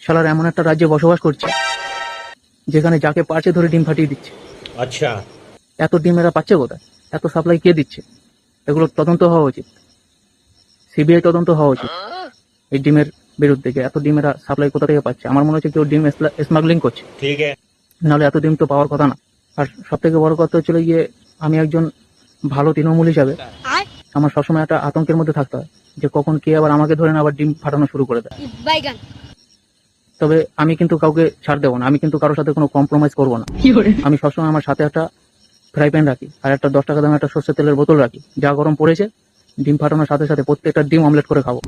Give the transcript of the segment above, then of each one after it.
শালার এমন একটা রাজ্যে বসবাস করছে যেখানে যাকে পারছে ধরে ডিম ফাটিয়ে দিচ্ছে। अच्छा। এত ডিম এরা পাচ্ছে কোথায়? এত সাপ্লাই কে দিচ্ছে? এগুলো তদন্ত হওয়া উচিত, সিবিআই তদন্ত হওয়া উচিত এই ডিমের বিরুদ্ধে, যে এত ডিম এরা সাপ্লাই কোথা থেকে পাচ্ছে। আমার মনে হচ্ছে কেউ ডিম স্মাগলিং করছে, ठीक है। নাহলে এত ডিম তো পাওয়ার কথা না। আর সব থেকে বড় কথা হচ্ছিল গিয়ে, আমি একজন ভালো তৃণমূল হিসাবে আমার সবসময় একটা আতঙ্কের মধ্যে থাকতে হয় যে কখন কে আবার আমাকে ধরে না আবার ডিম ফাটানো শুরু করে দেয়। তবে আমি কিন্তু কাউকে ছাড় দেবো না, আমি কিন্তু কারোর সাথে কোনো কম্প্রোমাইজ করবো না। আমি সবসময় আমার সাথে একটা ফ্রাই প্যান রাখি আর একটা 10 টাকা দামের একটা সর্ষের তেলের বোতল রাখি। যা গরম পড়েছে ডিম ফাটানোর সাথে সাথে প্রত্যেকটা ডিম অমলেট করে খাবো।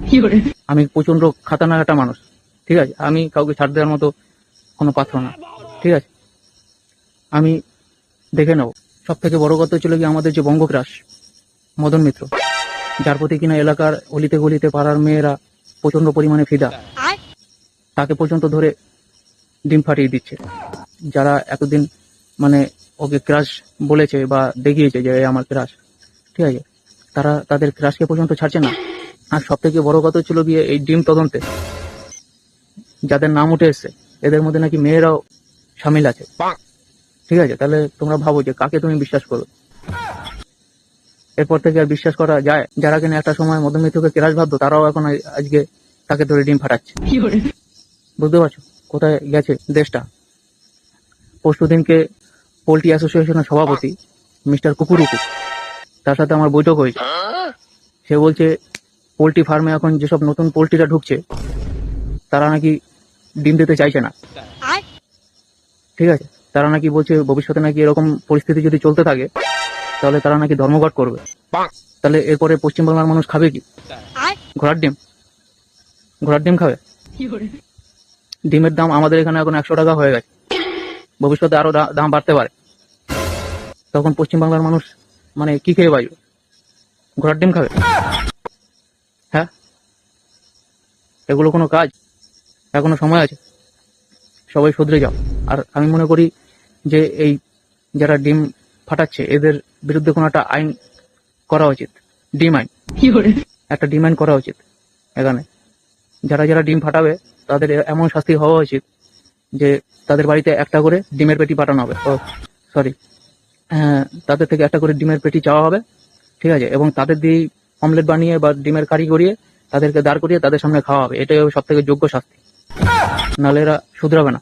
আমি প্রচন্ড খাতারনাক একটা মানুষ, ঠিক আছে? আমি কাউকে ছাড় দেওয়ার মতো কোনো পাত্র না, ঠিক আছে? আমি দেখে নেব। সব থেকে বড় কথা ছিল কি, আমাদের যে বঙ্গক্রাস মদন মিত্র, যার প্রতি কিনা এলাকার অলিতে গলিতে পাড়ার মেয়েরা প্রচন্ড পরিমাণে ফিদা, তাকে পর্যন্ত ধরে ডিম ফাটিয়ে দিচ্ছে। যারা এতদিন মানে ওকে ক্রাশ বলেছে বা দেখিয়েছে যে এ আমার ক্রাশ, ঠিক আছে, তারা তাদের ক্রাশকে পর্যন্ত ছাড়ছে না। আর সব থেকে বড় কথা ছিল গিয়ে, এই ডিম তদন্তে যাদের নাম উঠে এসছে এদের মধ্যে নাকি মেয়েরাও সামিল আছে, ঠিক আছে? তাহলে তোমরা ভাবো যে কাকে তুমি বিশ্বাস করো। এরপর থেকে আর বিশ্বাস করা যায়? যারা কিনা একটা সময় মদন মিত্রকে ক্রাশ ভাবতো, তারাও এখন আজকে তাকে ধরে ডিম ফাটাচ্ছে। বুঝতে পারছো কোথায় গেছে দেশটা? পরশুদিনকে পোল্ট্রি অ্যাসোসিয়েশনের সভাপতি মিস্টার কুকুরুকু, তার সাথে আমার বৈঠক হয়েছে। সে বলছে পোল্ট্রি ফার্মে এখন যেসব নতুন পোল্ট্রিরা ঢুকছে তারা নাকি ডিম দিতে চাইছে না, ঠিক আছে? তারা নাকি বলছে ভবিষ্যতে নাকি এরকম পরিস্থিতি যদি চলতে থাকে তাহলে তারা নাকি ধর্মঘট করবে। তাহলে এরপরে পশ্চিমবাংলার মানুষ খাবে কি? ঘোড়ার ডিম? ঘোড়ার ডিম খাবে? ডিমের দাম আমাদের এখানে এখন 100 টাকা হয়ে গেছে, ভবিষ্যতে আরো দাম বাড়তে পারে। তখন পশ্চিমবাংলার মানুষ মানে কি খেয়ে বাঁচবে? ঘোড়ার ডিম খাবে? হ্যাঁ, এগুলো কোনো কাজ? এখনো সময় আছে, সবাই শুধরে যাও। আর আমি মনে করি যে এই যারা ডিম ফাটাচ্ছে এদের বিরুদ্ধে কোনো একটা আইন করা উচিত, ডিম আইন। একটা ডিম আইন করা উচিত এখানে। যারা যারা ডিম ফাটাবে তাদের এমন শাস্তি হওয়া উচিত যে তাদের বাড়িতে একটা করে ডিমের পেটি পাঠানো হবে। ও সরি, হ্যাঁ, তাদের থেকে একটা করে ডিমের পেটি চাওয়া হবে, ঠিক আছে? এবং তাদের দিয়ে অমলেট বানিয়ে বা ডিমের কারি করিয়ে তাদেরকে দাঁড় করিয়ে তাদের সামনে খাওয়া হবে। এটাই হবে সব থেকে যোগ্য শাস্তি, নাহলে এরা শুধরাবে না।